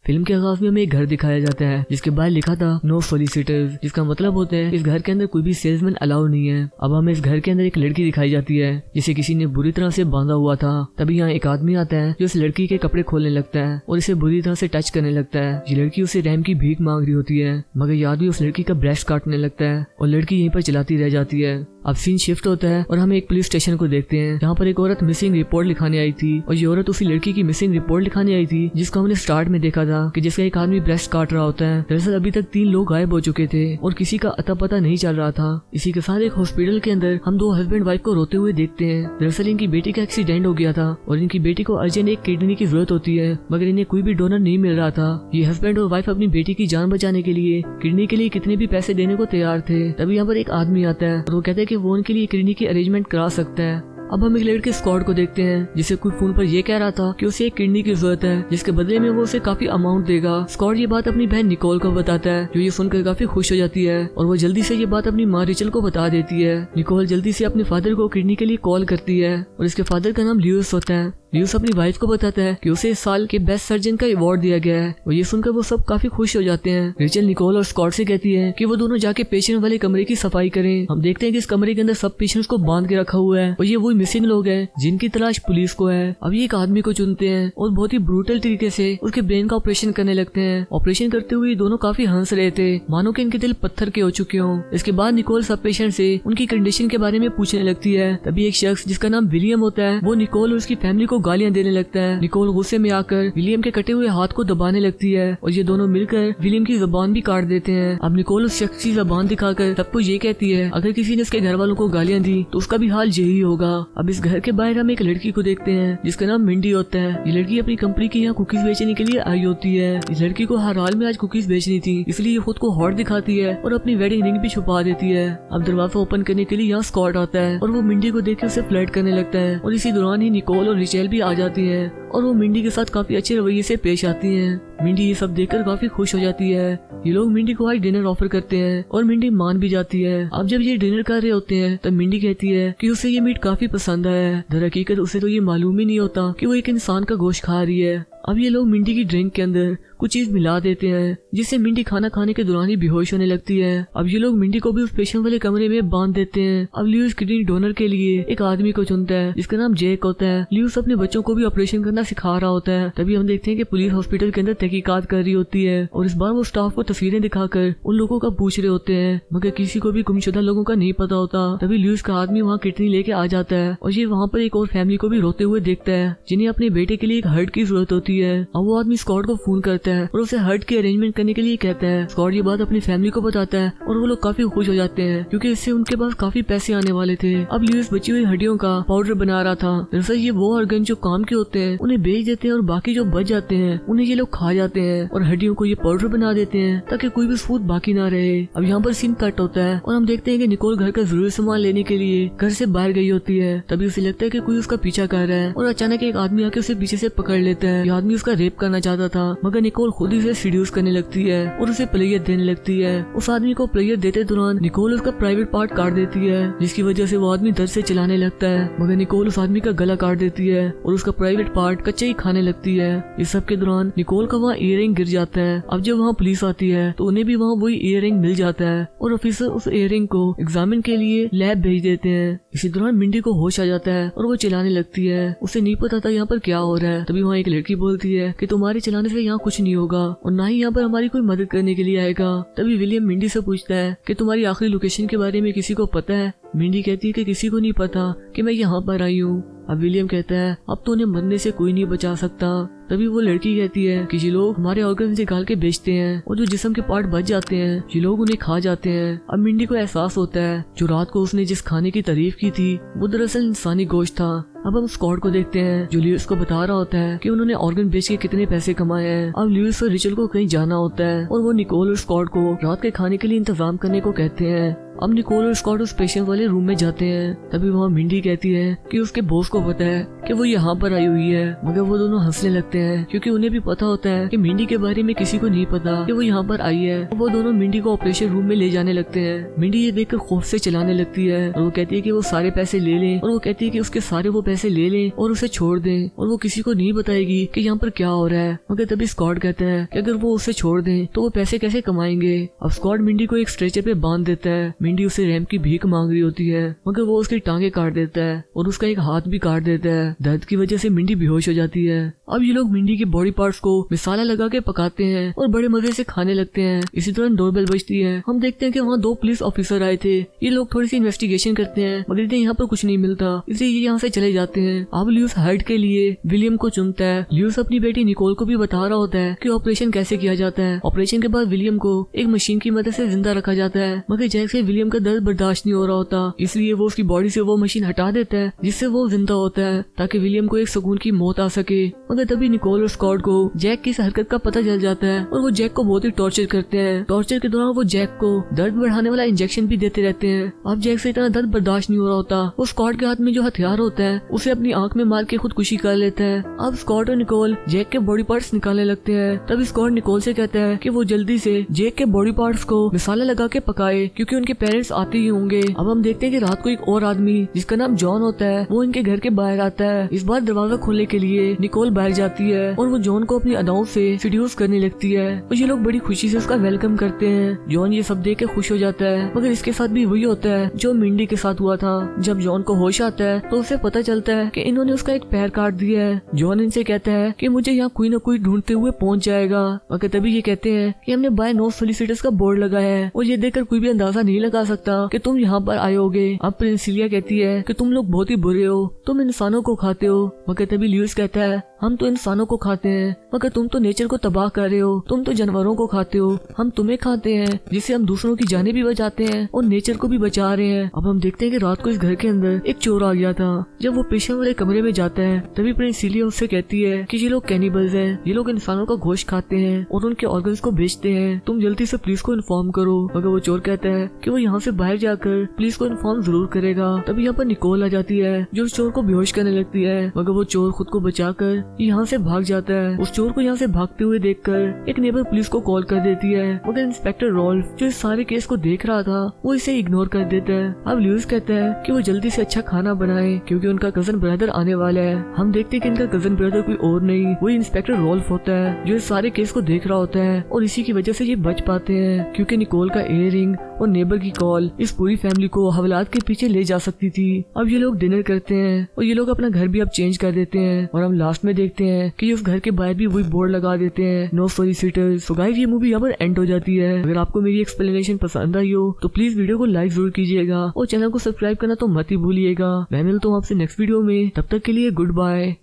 Film के आगाज में हमें एक घर दिखाया जाता है जिसके बाहर लिखा था नो सोलिसिटर्स, जिसका मतलब होता है इस घर के अंदर कोई भी सेल्समैन अलाउ नहीं है। अब हमें इस घर के अंदर एक लड़की दिखाई जाती है जिसे किसी ने बुरी तरह से बांधा हुआ था। तभी यहाँ एक आदमी आता है जो इस लड़की के कपड़े खोलने लगता है और इसे बुरी तरह से टच करने लगता है। ये लड़की उसे रैम की भीख मांग रही होती है मगर ये आदमी उस लड़की का ब्रेस्ट काटने लगता है और लड़की यहीं पर चलाती रह जाती है। अब सीन शिफ्ट होता है और हम एक पुलिस स्टेशन को देखते हैं जहाँ पर एक औरत मिसिंग रिपोर्ट लिखाने आई थी और ये औरत उसी लड़की की मिसिंग रिपोर्ट लिखाने आई थी जिसको हमने स्टार्ट में देखा था कि जिसका एक आदमी ब्रेस्ट काट रहा होता है। दरअसल अभी तक 3 लोग गायब हो चुके थे और किसी का अता पता नहीं चल रहा था। इसी के साथ एक हॉस्पिटल के अंदर हम 2 हस्बैंड वाइफ को रोते हुए देखते हैं। दरअसल इनकी बेटी का एक्सीडेंट हो गया था और इनकी बेटी को अर्जेंट एक किडनी की जरूरत होती है मगर इन्हें कोई भी डोनर नहीं मिल रहा था। ये हस्बैंड और वाइफ अपनी बेटी की जान बचाने के लिए किडनी के लिए कितने भी पैसे देने को तैयार थे। तभी यहाँ पर एक आदमी आता है और वो कहता है कि वो उनके लिए किडनी की अरेंजमेंट करा सकता है। अब हम एक लड़के स्कॉट को देखते हैं जिसे कोई फोन पर ये कह रहा था कि उसे एक किडनी की जरूरत है जिसके बदले में वो उसे काफी अमाउंट देगा। स्कॉट ये बात अपनी बहन निकोल को बताता है जो ये सुनकर काफी खुश हो जाती है और वो जल्दी से ये बात अपनी माँ रिचल को बता देती है। निकोल जल्दी से अपने फादर को किडनी के लिए कॉल करती है और इसके फादर का नाम ल्यूइस होता है। ल्यूइस अपनी वाइफ को बताता है कि उसे इस साल के बेस्ट सर्जन का अवार्ड दिया गया है और ये सुनकर वो सब काफी खुश हो जाते हैं। रिचल निकोल और स्कॉट से कहती है कि वो दोनों जाके पेशेंट वाले कमरे की सफाई करें। हम देखते हैं कि इस कमरे के अंदर सब पेशेंट्स को बांध के रखा हुआ है और ये वही मिसिंग लोग हैं जिनकी तलाश पुलिस को है। अब ये एक आदमी को चुनते हैं और बहुत ही ब्रूटल तरीके से उसके ब्रेन का ऑपरेशन करने लगते हैं। ऑपरेशन करते हुए दोनों काफी हंस रहे थे मानो कि इनके दिल पत्थर के हो चुके हों। इसके बाद निकोल सब पेशेंट से उनकी कंडीशन के बारे में पूछने लगती है। तभी एक शख्स जिसका नाम विलियम होता है वो निकोल और उसकी फैमिली को गालियां देने लगता है। निकोल गुस्से में आकर विलियम के कटे हुए हाथ को दबाने लगती है और ये दोनों मिलकर विलियम की जुबान भी काट देते हैं। अब निकोल उस शख्स की जुबान दिखाकर सबको ये कहती है अगर किसी ने इसके घर वालों को गालियां दी तो उसका भी हाल यही होगा। अब इस घर के बाहर हम एक लड़की को देखते हैं जिसका नाम मिंडी होता है। ये लड़की अपनी कंपनी की यहाँ कुकीज बेचने के लिए आई होती है। इस लड़की को हर हाल में आज कुकीज बेचनी थी इसलिए ये खुद को हॉट दिखाती है और अपनी वेडिंग रिंग भी छुपा देती है। अब दरवाजा ओपन करने के लिए यहाँ स्कॉट आता है और वो मिंडी को देख के उसे फ्लर्ट करने लगता है और इसी दौरान ही निकोल और रिचेल भी आ जाती है और वो मिंडी के साथ काफी अच्छे रवैये से पेश आती हैं। मिंडी ये सब देखकर काफी खुश हो जाती है। ये लोग मिंडी को आज डिनर ऑफर करते हैं और मिंडी मान भी जाती है। अब जब ये डिनर कर रहे होते हैं तब मिंडी कहती है कि उसे ये मीट काफी पसंद आया है। दरअकीकत उसे तो ये मालूम ही नहीं होता कि वो एक इंसान का गोश्त खा रही है। अब ये लोग मिंडी की ड्रिंक के अंदर कुछ चीज मिला देते हैं जिससे मिंडी खाना खाने के दौरान ही बेहोश होने लगती है। अब ये लोग मिंडी को भी उस पेशेंट वाले कमरे में बांध देते हैं। अब ल्यूइस किडनी डोनर के लिए एक आदमी को चुनता है जिसका नाम जेक होता है। ल्यूइस अपने बच्चों को भी ऑपरेशन करना सिखा रहा होता है। तभी हम देखते हैं कि पुलिस हॉस्पिटल के अंदर तहकीकात कर रही होती है और इस बार वो स्टाफ को तस्वीरें दिखाकर उन लोगों का पूछ रहे होते हैं मगर किसी को भी गुमशुदा लोगों का नहीं पता होता। तभी ल्यूइस का आदमी वहाँ किडनी लेके आ जाता है और ये वहाँ पर एक और फैमिली को भी रोते हुए देखता है जिन्हें अपने बेटे के लिए एक हर्ट की जरूरत होती है। अब वो आदमी स्कॉट को फोन करता है और उसे हर्ट की अरेंजमेंट करने के लिए कहता है। स्कॉट ये बात अपनी फैमिली को बताता है और वो लोग काफी खुश हो जाते हैं क्योंकि इससे उनके पास काफी पैसे आने वाले थे। अब ल्यूइस बची हुई हड्डियों का पाउडर बना रहा था। दरअसल ये वो ऑर्गन जो काम के होते हैं उन्हें बेच देते हैं और बाकी जो बच जाते हैं उन्हें ये लोग खा जाते हैं और हड्डियों को ये पाउडर बना देते हैं ताकि कोई भी सूद बाकी ना रहे। अब यहाँ पर सीन कट होता है और हम देखते हैं कि निकोल घर का जरूरी सामान लेने के लिए घर से बाहर गई होती है। तभी उसे लगता है कि कोई उसका पीछा कर रहा है और अचानक एक आदमी आके उसे पीछे से पकड़ लेता है। ये आदमी उसका रेप करना चाहता था मगर निकोल खुद ही उसे सीड्यूस करने लगती है और उसे प्लेयर देने लगती है। उस आदमी को प्लेयर देते दौरान निकोल उसका प्राइवेट पार्ट काट देती है जिसकी वजह से वो आदमी दर्द से चलाने लगता है मगर निकोल उस आदमी का गला काट देती है और उसका प्राइवेट पार्ट कच्चा ही खाने लगती है। इस सब के दौरान निकोल का वहाँ इयररिंग गिर जाता है। अब जब वहाँ पुलिस आती है तो उन्हें भी वहाँ वही इयररिंग मिल जाता है और ऑफिसर उस इयररिंग को एग्जामिन के लिए लैब भेज देते हैं। इसी दौरान मिंडी को होश आ जाता है और वो चिल्लाने लगती है। उसे नहीं पता था यहाँ पर क्या हो रहा है। तभी वहाँ एक लड़की बोलती है कि तुम्हारे चिल्लाने से यहाँ कुछ नहीं होगा और ना ही यहाँ पर हमारी कोई मदद करने के लिए आएगा। तभी विलियम मिंडी से पूछता है कि तुम्हारी आखिरी लोकेशन के बारे में किसी को पता है। मिंडी कहती है कि किसी को नहीं पता कि मैं यहाँ पर आई हूँ। अब विलियम कहता है अब तो उन्हें मरने से कोई नहीं बचा सकता। तभी वो लड़की कहती है कि ये लोग हमारे ऑर्गन निकाल के बेचते हैं और जो जिस्म के पार्ट बच जाते हैं ये लोग उन्हें खा जाते हैं। अब मिंडी को एहसास होता है जो रात को उसने जिस खाने की तारीफ की थी वो दरअसल इंसानी गोश्त था। अब हम स्कॉट को देखते हैं जो ल्यूइस को बता रहा होता है कि उन्होंने ऑर्गन बेच के कितने पैसे कमाए हैं। अब ल्यूइस और रिचल को कहीं जाना होता है और वो निकोल और स्कॉट को रात के खाने के लिए इंतजाम करने को कहते हैं। अब निकोल और स्कॉट उस पेशेंट वाले रूम में जाते हैं। तभी वहाँ मिंडी कहती है कि उसके बॉस को पता है कि वो यहाँ पर आई हुई है मगर वो दोनों हंसने लगते जाते हैं क्योंकि उन्हें भी पता होता है कि मिंडी के बारे में किसी को नहीं पता कि वो यहाँ पर आई है। वो दोनों मिंडी को ऑपरेशन रूम में ले जाने लगते हैं। मिंडी ये देखकर खौफ से चिल्लाने लगती है और वो कहती है कि वो सारे पैसे ले लें, और वो कहती है कि उसके सारे वो पैसे ले लें और उसे छोड़ दें, और वो किसी को नहीं बताएगी कि यहाँ पर क्या हो रहा है। मगर तभी स्कॉट कहता है कि अगर वो उसे छोड़ दें तो वो पैसे कैसे कमाएंगे। अब स्कॉट मिंडी को एक स्ट्रेचर पे बांध देता है। मिंडी उसे रैंप की भीख मांग रही होती है मगर वो उसकी टांगे काट देता है और उसका एक हाथ भी काट देता है। दर्द की वजह से मिंडी बेहोश हो जाती है। अब ये लोग मिंडी के बॉडी पार्ट्स को मसाला लगा के पकाते हैं और बड़े मजे से खाने लगते हैं। इसी दौरान डोरबेल बजती है। हम देखते हैं कि वहाँ 2 पुलिस ऑफिसर आए थे। ये लोग थोड़ी सी इन्वेस्टिगेशन करते हैं मगर इन्हें यहाँ पर कुछ नहीं मिलता, इसलिए ये यहाँ से चले जाते हैं। अब ल्यूस हर्ट के लिए विलियम को चुनता है। ल्यूस अपनी बेटी निकोल को भी बता रहा होता है कि ऑपरेशन कैसे किया जाता है। ऑपरेशन के बाद विलियम को एक मशीन की मदद से जिंदा रखा जाता है मगर जैक से विलियम का दर्द बर्दाश्त नहीं हो रहा होता, इसलिए वो उसकी बॉडी से वो मशीन हटा देता है जिससे वो जिंदा होता है ताकि विलियम को एक सुकून की मौत आ सके। मगर तभी निकोल और स्कॉट को जैक की इस हरकत का पता चल जाता है और वो जैक को बहुत ही टॉर्चर करते हैं। टॉर्चर के दौरान वो जैक को दर्द बढ़ाने वाला इंजेक्शन भी देते रहते हैं। अब जैक से इतना दर्द बर्दाश्त नहीं हो रहा होता, वो स्कॉट के हाथ में जो हथियार होता है उसे अपनी आंख में मार के खुदकुशी कर लेता है। अब स्कॉट और निकोल जैक के बॉडी पार्ट्स निकालने लगते हैं। तब स्कॉट निकोल से कहता है कि वो जल्दी से जैक के बॉडी पार्ट्स को मसाला लगा के पकाए क्योंकि उनके पेरेंट्स आते ही होंगे। अब हम देखते हैं कि रात को एक और आदमी जिसका नाम जॉन होता है वो इनके घर के बाहर आता है। इस बार दरवाजा खोलने के लिए निकोल बाहर जाती है और वो जॉन को अपनी अदाओं से सीड्यूस करने लगती है और ये लोग बड़ी खुशी से उसका वेलकम करते हैं। जॉन ये सब देख के खुश हो जाता है मगर इसके साथ भी वही होता है जो मिंडी के साथ हुआ था। जब जॉन को होश आता है तो उसे पता चलता है कि इन्होंने उसका एक पैर काट दिया है। जॉन इनसे कहता है कि मुझे यहाँ कोई न कोई ढूंढते हुए पहुंच जाएगा। मगर तभी ये कहते हैं कि हमने बाय नो सोलिसिटर्स का बोर्ड लगाया है और ये देखकर कोई भी अंदाजा नहीं लगा सकता कि तुम यहाँ पर आए होगे। अब प्रिंसिलिया कहती है कि तुम लोग बहुत ही बुरे हो, तुम इंसानों को खाते हो। मगर तभी ल्यूइस कहता है हम तो इंसानों को खाते हैं मगर तुम तो नेचर को तबाह कर रहे हो, तुम तो जानवरों को खाते हो, हम तुम्हें खाते हैं जिससे हम दूसरों की जानें भी बचाते हैं और नेचर को भी बचा रहे हैं। अब हम देखते हैं कि रात को इस घर के अंदर एक चोर आ गया था। जब वो पेशेंट वाले कमरे में जाता है तभी प्रिंसिलिया उससे कहती है कि ये लोग कैनिबल्स हैं, ये लोग इंसानों का गोश्त खाते हैं और उनके ऑर्गन्स को बेचते हैं, तुम जल्दी से पुलिस को इन्फॉर्म करो। मगर वो चोर कहता है कि वो यहाँ से बाहर जाकर पुलिस को इन्फॉर्म जरूर करेगा। तभी यहाँ पर निकोल आ जाती है जो उस चोर को बेहोश करने लगती है मगर वो चोर खुद को बचाकर यहाँ से भाग जाता है। उस चोर को यहाँ से भागते हुए देखकर एक नेबर पुलिस को कॉल कर देती है मगर इंस्पेक्टर रॉल्फ जो इस सारे केस को देख रहा था वो इसे इग्नोर कर देता है। अब ल्यूइस कहता है कि वो जल्दी से अच्छा खाना बनाए क्योंकि उनका कजन ब्रदर आने वाला है। हम देखते हैं कि इनका कजन ब्रदर कोई और नहीं वही इंस्पेक्टर रॉल्फ होता है जो इस सारे केस को देख रहा होता है और इसी की वजह से ये बच पाते हैं क्योंकि निकोल का इयररिंग और नेबर की कॉल इस पूरी फैमिली को हवालात के पीछे ले जा सकती थी। अब ये लोग डिनर करते हैं और ये लोग अपना घर भी अब चेंज कर देते हैं और हम लास्ट में देखते हैं कि उस घर के बाहर भी वही बोर्ड लगा देते हैं नो सोलिसिटर्स। सो गाइस ये मूवी यहाँ पर एंड हो जाती है। अगर आपको मेरी एक्सप्लेनेशन पसंद आई हो तो प्लीज वीडियो को लाइक जरूर कीजिएगा और चैनल को सब्सक्राइब करना तो मत ही भूलिएगा। मैं मिलता हूँ आपसे नेक्स्ट वीडियो में, तब तक के लिए गुड बाय।